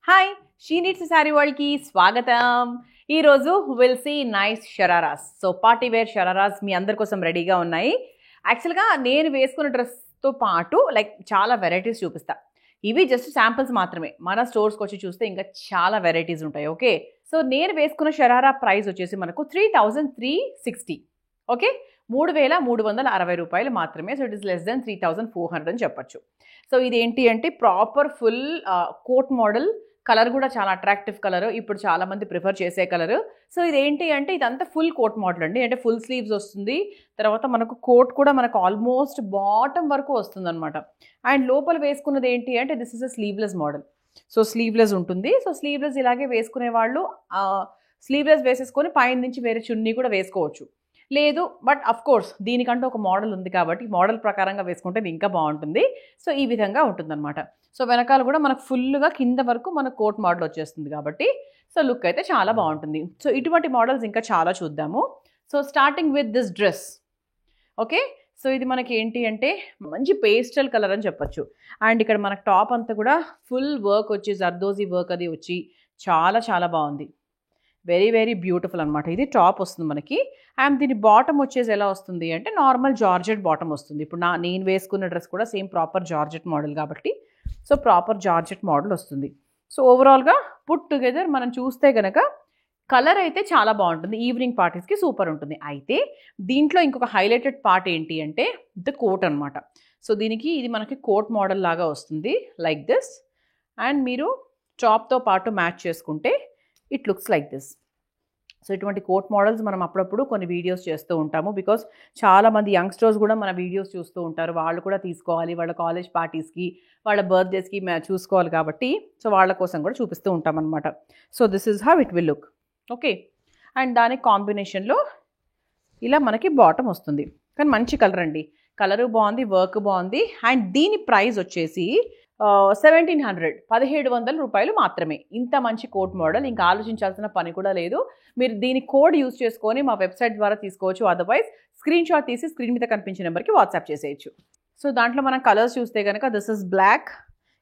Hi She Needs Saree వరల్డ్కి స్వాగతం. ఈరోజు will see nice shararas. So party wear shararas మీ అందరి కోసం రెడీగా ఉన్నాయి. యాక్చువల్గా నేను వేసుకున్న డ్రెస్తో పాటు చాలా వెరైటీస్ చూపిస్తా. ఇవి జస్ట్ శాంపిల్స్ మాత్రమే. మన స్టోర్స్కి వచ్చి చూస్తే ఇంకా చాలా వెరైటీస్ ఉంటాయి. ఓకే, సో నేను వేసుకున్న షరారా ప్రైస్ వచ్చేసి మనకు 3360. ఓకే, 3360 రూపాయలు మాత్రమే. So it is less than 3400 అని చెప్పచ్చు. సో ఇది ఏంటి అంటే proper full coat model. Colour కూడా చాలా అట్రాక్టివ్ కలర్, ఇప్పుడు చాలా మంది ప్రిఫర్ చేసే కలర్. సో ఇది ఏంటి అంటే ఇదంతా ఫుల్ కోట్ మోడల్ అండి. అంటే ఫుల్ స్లీవ్స్ వస్తుంది, తర్వాత మనకు కోట్ కూడా మనకు ఆల్మోస్ట్ బాటమ్ వరకు వస్తుంది అనమాట. అండ్ లోపల వేసుకున్నది ఏంటి అంటే this is a sleeveless model. So sleeveless ఉంటుంది. సో స్లీవ్లెస్ ఇలాగే వేసుకునే వాళ్ళు స్లీవ్లెస్ వేసేసుకొని పైన నుంచి వేరే చున్నీ కూడా వేసుకోవచ్చు. లేదు, బట్ అఫ్ కోర్స్ దీనికంటూ ఒక మోడల్ ఉంది కాబట్టి మోడల్ ప్రకారంగా వేసుకుంటే ఇది ఇంకా బాగుంటుంది. సో ఈ విధంగా ఉంటుందన్నమాట. సో వెనకాల కూడా మనకు ఫుల్గా కింద వరకు మన కోట్ మోడల్ వచ్చేస్తుంది కాబట్టి సో లుక్ అయితే చాలా బాగుంటుంది. సో ఇటువంటి మోడల్స్ ఇంకా చాలా చూద్దాము. So starting with this dress. Okay, so ఇది మనకి ఏంటి అంటే మంచి పేస్టల్ కలర్ అని చెప్పచ్చు. అండ్ ఇక్కడ మనకు టాప్ అంతా కూడా ఫుల్ వర్క్ వచ్చి జర్దోజీ వర్క్ అది వచ్చి చాలా చాలా బాగుంది. వెరీ వెరీ బ్యూటిఫుల్ అనమాట. ఇది టాప్ వస్తుంది మనకి. అండ్ దీని బాటమ్ వచ్చేసి ఎలా వస్తుంది అంటే నార్మల్ జార్జెట్ బాటమ్ వస్తుంది. ఇప్పుడు నేను వేసుకున్న డ్రెస్ కూడా సేమ్ ప్రాపర్ జార్జెట్ మోడల్ కాబట్టి సో ప్రాపర్ జార్జెట్ మోడల్ వస్తుంది. సో ఓవరాల్గా పుట్ టుగెదర్ మనం చూస్తే కనుక కలర్ అయితే చాలా బాగుంటుంది. ఈవినింగ్ పార్టీస్కి సూపర్ ఉంటుంది. అయితే దీంట్లో ఇంకొక హైలైటెడ్ పార్ట్ ఏంటి అంటే ద కోట్ అనమాట. సో దీనికి ఇది మనకి కోట్ మోడల్ లాగా వస్తుంది లైక్ దిస్. అండ్ మీరు టాప్తో పాటు మ్యాచ్ చేసుకుంటే it looks like this. So ఇటువంటి కోట్ మోడల్స్ మనం అప్పుడప్పుడు కొన్ని వీడియోస్ చేస్తూ ఉంటాము. బికాస్ చాలామంది యంగ్స్టర్స్ కూడా మన వీడియోస్ చూస్తూ ఉంటారు. వాళ్ళు కూడా తీసుకోవాలి, వాళ్ళ కాలేజ్ పార్టీస్కి వాళ్ళ బర్త్డేస్కి చూసుకోవాలి కాబట్టి సో వాళ్ళ కోసం కూడా చూపిస్తూ ఉంటాం అనమాట. So this is how it will look. Okay, and దానికి కాంబినేషన్లో ఇలా మనకి బాటమ్ వస్తుంది. కానీ మంచి కలర్ అండి, కలరు బాగుంది, వర్క్ బాగుంది. అండ్ దీని ప్రైస్ వచ్చేసి 1700 రూపాయలు మాత్రమే. ఇంత మంచి కోట్ మోడల్ ఇంకా ఆలోచించాల్సిన పని కూడా లేదు. మీరు దీని కోడ్ యూజ్ చేసుకొని మా వెబ్సైట్ ద్వారా తీసుకోవచ్చు. అదర్వైజ్ స్క్రీన్ షాట్ తీసి స్క్రీన్ మీద కనిపించే నెంబర్కి వాట్సాప్ చేసేయచ్చు. సో దాంట్లో మనం కలర్స్ చూస్తే కనుక దిస్ ఇస్ బ్లాక్.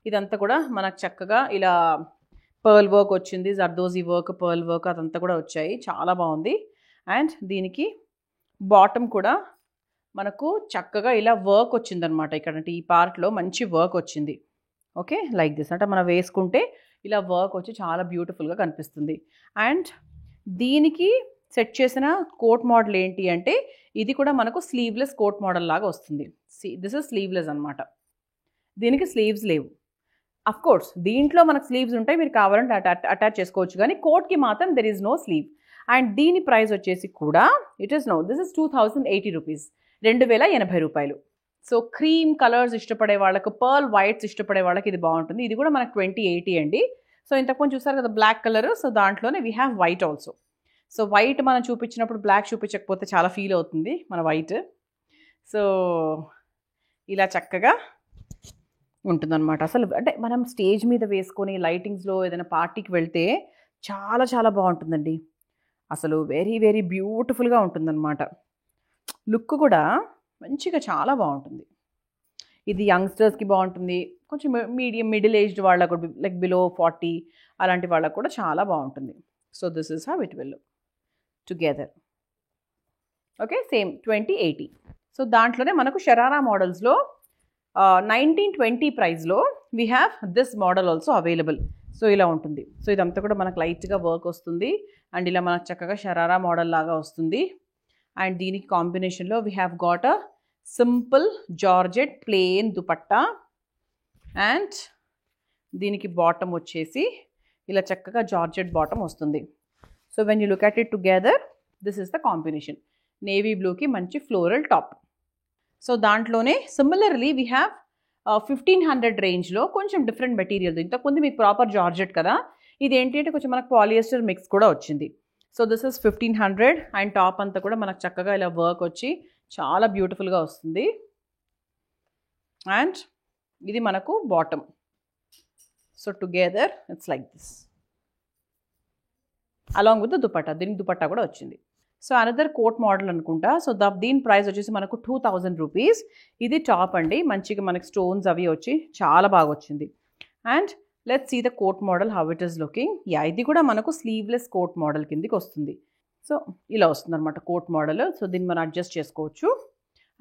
ఇదంతా కూడా మనకు చక్కగా ఇలా పర్ల్ వర్క్ వచ్చింది, జర్దోజీ వర్క్, పర్ల్ వర్క్ అదంతా కూడా వచ్చాయి. చాలా బాగుంది. అండ్ దీనికి బాటమ్ కూడా మనకు చక్కగా ఇలా వర్క్ వచ్చిందనమాట. ఇక్కడ ఈ పార్ట్లో మంచి వర్క్ వచ్చింది. Okay, like this. అంటే మనం వేసుకుంటే ఇలా వర్క్ వచ్చి చాలా బ్యూటిఫుల్గా కనిపిస్తుంది. అండ్ దీనికి సెట్ చేసిన కోట్ మోడల్ ఏంటి అంటే ఇది కూడా మనకు స్లీవ్లెస్ కోట్ మోడల్ లాగా వస్తుంది. దిస్ ఇస్ స్లీవ్లెస్ అనమాట. దీనికి స్లీవ్స్ లేవు. అఫ్ కోర్స్ దీంట్లో మనకు స్లీవ్స్ ఉంటాయి, మీరు కావాలంటే అటాచ్ చేసుకోవచ్చు. కానీ కోట్కి మాత్రం there is no sleeve. And దీని ప్రైస్ వచ్చేసి కూడా it is this is 2080 rupees, 2080 రూపాయలు. సో క్రీమ్ కలర్స్ ఇష్టపడే వాళ్ళకు, పర్ల్ వైట్స్ ఇష్టపడే వాళ్ళకి ఇది బాగుంటుంది. ఇది కూడా మనకు 2080 అండి. సో ఇంతకుముందు చూసారు కదా బ్లాక్ కలర్. సో దాంట్లోనే we have white also. So white మనం చూపించినప్పుడు బ్లాక్ చూపించకపోతే చాలా ఫీల్ అవుతుంది మన వైట్. సో ఇలా చక్కగా ఉంటుందన్నమాట. అసలు అంటే మనం స్టేజ్ మీద వేసుకొని లైటింగ్స్లో ఏదైనా పార్టీకి వెళ్తే చాలా చాలా బాగుంటుందండి. అసలు వెరీ వెరీ బ్యూటిఫుల్గా ఉంటుందన్నమాట. లుక్ కూడా మంచిగా చాలా బాగుంటుంది. ఇది యంగ్స్టర్స్కి బాగుంటుంది, కొంచెం మిడిల్ ఏజ్డ్ వాళ్ళకు లైక్ బిలో 40 అలాంటి వాళ్ళకు కూడా చాలా బాగుంటుంది. So this is how it will look together. Okay, same 2080. So దాంట్లోనే మనకు షరారా మోడల్స్లో 1920 ప్రైస్లో we have this model also available. So ఇలా ఉంటుంది. సో ఇదంతా కూడా మనకు లైట్గా వర్క్ వస్తుంది. అండ్ ఇలా మనకు చక్కగా షరారా మోడల్ లాగా వస్తుంది. అండ్ దీనికి కాంబినేషన్లో we have got a simple georgette plain dupatta. And దీనికి బాటమ్ వచ్చేసి ఇలా చక్కగా జార్జెట్ బాటమ్ వస్తుంది. So when you look at it together this is the combination. Navy బ్లూకి మంచి ఫ్లోరల్ టాప్. సో దాంట్లోనే సిమిలర్లీ వీ హ్యావ్ 1500 రేంజ్లో కొంచెం డిఫరెంట్ మెటీరియల్. ఇంతకుముందు మీకు ప్రాపర్ జార్జెట్ కదా, ఇది ఏంటి అంటే కొంచెం మనకు పాలియస్టర్ మిక్స్ కూడా వచ్చింది. So this is 1500. And top అంతా కూడా మనకు చక్కగా ఇలా వర్క్ వచ్చి చాలా బ్యూటిఫుల్గా వస్తుంది. అండ్ ఇది మనకు bottom. So together it's like this along with the dupatta. దీనికి దుపట్టా కూడా వచ్చింది. సో అనదర్ కోట్ మోడల్ అనుకుంటా. సో దీని ప్రైస్ వచ్చేసి మనకు 2000 రూపీస్. ఇది టాప్ అండి, మంచిగా మనకి స్టోన్స్ అవి వచ్చి చాలా బాగా వచ్చింది. And let's see the coat model how it is looking. Yeah, ఇది కూడా మనకు స్లీవ్లెస్ కోట్ మోడల్ కిందకి వస్తుంది. సో ఇలా వస్తుంది అనమాట కోట్ మోడల్. సో దీన్ని మనం అడ్జస్ట్ చేసుకోవచ్చు.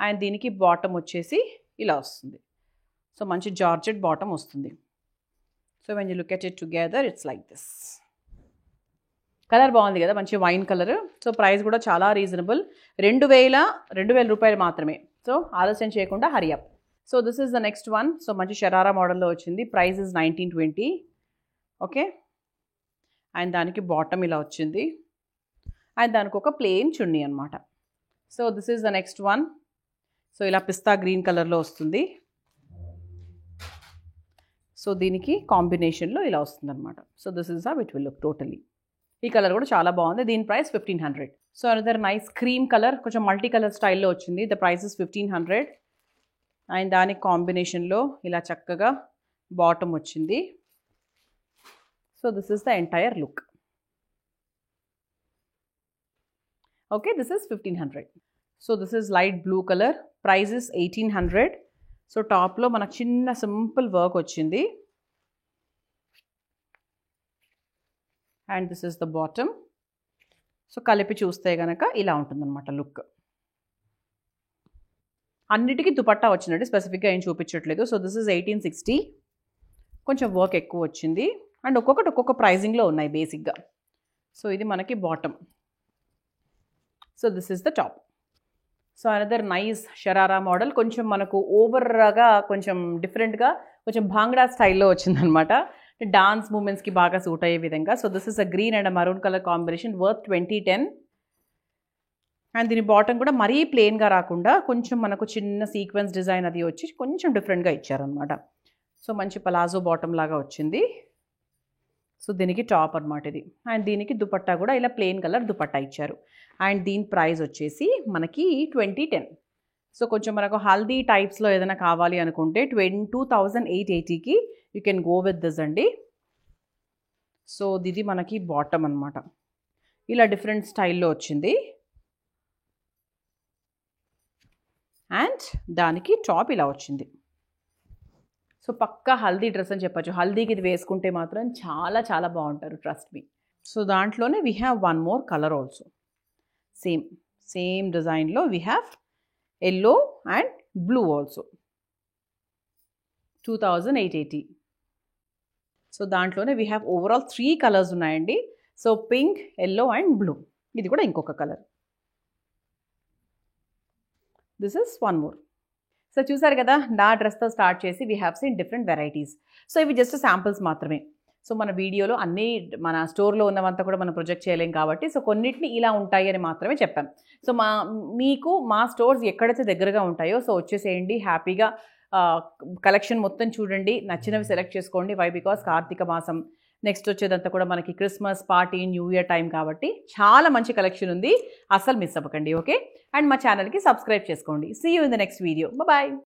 అండ్ దీనికి బాటమ్ వచ్చేసి ఇలా వస్తుంది. సో మంచి జార్జెట్ బాటమ్ వస్తుంది. So when you look at it together it's like this. Colour బాగుంది కదా, మంచి వైన్ కలర్. సో ప్రైస్ కూడా చాలా రీజనబుల్, 2,000 రూపాయలు మాత్రమే. సో ఆలస్యం చేయకుండా Hari up. So this is the next one. So మంచి షరారా మోడల్లో వచ్చింది. Price is 1920. ఓకే. అండ్ దానికి బాటమ్ ఇలా వచ్చింది. అండ్ దానికి ఒక ప్లెయిన్ చున్నీ అనమాట. So this is the next one. So ఇలా పిస్తా గ్రీన్ కలర్లో వస్తుంది. సో దీనికి కాంబినేషన్లో ఇలా వస్తుంది అనమాట. So this is how it will look totally. ఈ కలర్ కూడా చాలా బాగుంది. దీని price 1500. So another nice cream colour, కొంచెం మల్టీ కలర్ స్టైల్లో వచ్చింది. The price is 1500. అండ్ దానికి కాంబినేషన్లో ఇలా చక్కగా బాటమ్ వచ్చింది. So this is the entire look. Okay, this is 1500. So this is light blue colour. Price is 1800. So టాప్లో మనకు చిన్న సింపుల్ వర్క్ వచ్చింది. And this is the bottom. So కలిపి చూస్తే కనుక ఇలా ఉంటుందన్నమాట లుక్. అన్నిటికీ దుపట్టా వచ్చినట్టు స్పెసిఫిక్గా ఏం చూపించట్లేదు. So this is 1860. కొంచెం వర్క్ ఎక్కువ వచ్చింది. అండ్ ఒక్కొక్కటి ఒక్కొక్క ప్రైజింగ్లో ఉన్నాయి బేసిక్గా. సో ఇది మనకి bottom. So this is the top. So another nice sharara model. కొంచెం మనకు ఓవర్గా కొంచెం డిఫరెంట్గా కొంచెం భాంగ్డా స్టైల్లో వచ్చిందనమాట. డాన్స్ మూమెంట్స్కి బాగా సూట్ అయ్యే విధంగా. So this is a green and maroon colour combination worth 2010. And దీని బాటమ్ కూడా మరీ ప్లెయిన్గా రాకుండా కొంచెం మనకు చిన్న సీక్వెన్స్ డిజైన్ అది వచ్చి కొంచెం డిఫరెంట్గా ఇచ్చారనమాట. సో మంచి పలాజో బాటమ్ లాగా వచ్చింది. సో దీనికి టాప్ అనమాట ఇది. అండ్ దీనికి దుపట్టా కూడా ఇలా ప్లెయిన్ కలర్ దుపట్టా ఇచ్చారు. అండ్ దీని ప్రైస్ వచ్చేసి మనకి 2010. సో కొంచెం మనకు హల్దీ టైప్స్లో ఏదైనా కావాలి అనుకుంటే 2880కి you can go with this అండి. సో ఇది మనకి బాటమ్ అనమాట. ఇలా డిఫరెంట్ స్టైల్లో వచ్చింది. అండ్ దానికి టాప్ ఇలా వచ్చింది. సో పక్కా హల్దీ డ్రెస్ అని చెప్పచ్చు. హల్దీకి ఇది వేసుకుంటే మాత్రం చాలా చాలా బాగుంటారు, ట్రస్ట్ మీ. సో దాంట్లోనే we have one more colour also. Same డిజైన్లో we have yellow and blue also. 2880. So దాంట్లోనే వీ హ్యావ్ ఓవరాల్ 3 కలర్స్ ఉన్నాయండి. So pink, yellow and blue. ఇది కూడా ఇంకొక colour. This is one more. So చూసారు కదా, నా డ్రెస్తో స్టార్ట్ చేసి we have seen different varieties. So ఇవి జస్ట్ శాంపిల్స్ మాత్రమే. సో మన వీడియోలో అన్నీ మన స్టోర్లో ఉన్నవంతా కూడా మనం ప్రొజెక్ట్ చేయలేం కాబట్టి సో కొన్నిటిని ఇలా ఉంటాయి అని మాత్రమే చెప్పాం. సో మీకు మా స్టోర్స్ ఎక్కడైతే దగ్గరగా ఉంటాయో సో వచ్చేసేయండి, హ్యాపీగా కలెక్షన్ మొత్తం చూడండి, నచ్చినవి సెలెక్ట్ చేసుకోండి. వై? బికాస్ కార్తీక మాసం, నెక్స్ట్ వచ్చేదంతా కూడా మనకి Christmas party, new year time కాబట్టి చాలా మంచి కలెక్షన్ ఉంది. అస్సలు మిస్ అవ్వకండి. ఓకే, అండ్ మా ఛానల్కి సబ్స్క్రైబ్ చేసుకోండి. See you in the next video. Bye.